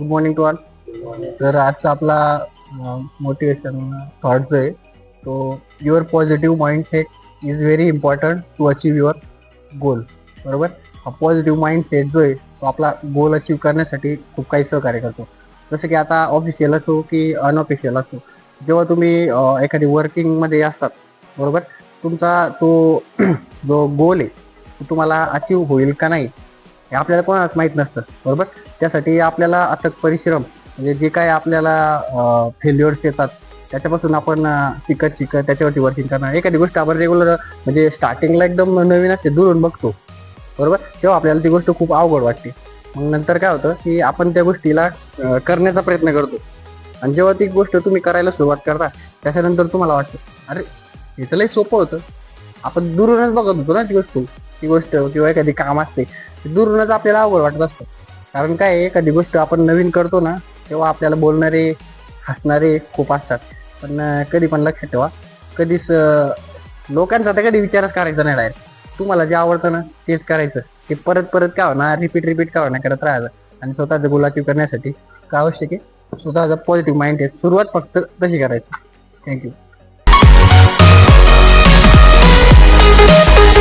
Good morning to all. तर आजचा आपला मोटिवेशन थॉट जो आहे तो your positive mindset is very important to achieve your goal. बरोबर. हा पॉझिटिव्ह माइंडसेट जो आहे तो आपला गोल अचीव करण्यासाठी खूप काही सहकार्य करतो. जसं की आता ऑफिशियल असो की अनऑफिशियल असो, जेव्हा तुम्ही एखादी वर्किंगमध्ये असतात, बरोबर, तुमचा तो जो गोल आहे तो तुम्हाला अचीव होईल का नाही हे आपल्याला कोणालाच माहीत नसतं. बरोबर. त्यासाठी आपल्याला अथक परिश्रम म्हणजे जे काय आपल्याला फेल्युअर्स येतात त्याच्यापासून आपण शिकत त्याच्यावरती वर्किंग करणार. एखादी गोष्ट आपण रेग्युलर म्हणजे स्टार्टिंगला एकदम नवीन असते, दुरून बघतो, बरोबर, तेव्हा आपल्याला ती गोष्ट खूप अवघड वाटते. मग नंतर काय होतं की आपण त्या गोष्टीला करण्याचा प्रयत्न करतो आणि जेव्हा ती गोष्ट तुम्ही करायला सुरुवात करता त्याच्यानंतर तुम्हाला वाटतं अरे हे तर लई सोपं होतं. आपण दुरूनच बघत होतो ना ती गोष्ट किंवा एखादी काम असते दुरूनच आपल्याला अवघड वाटत असतं. कारण काय आहे, एखादी गोष्ट आपण नवीन करतो ना तेव्हा आपल्याला बोलणारे हसणारे खूप असतात. पण कधी पण लक्षात ठेवा, कधीच लोकांचा तर कधी विचारच करायचा नाही. डायरेक्ट तुम्हाला जे आवडतं ना तेच करायचं. ते परत परत का होणार रिपीट का होणार करत राहायचं. आणि स्वतःचं गोल अचीव करण्यासाठी काय आवश्यक आहे, स्वतःचा पॉझिटिव्ह माइंड आहे. सुरुवात फक्त तशी करायची. थँक्यू.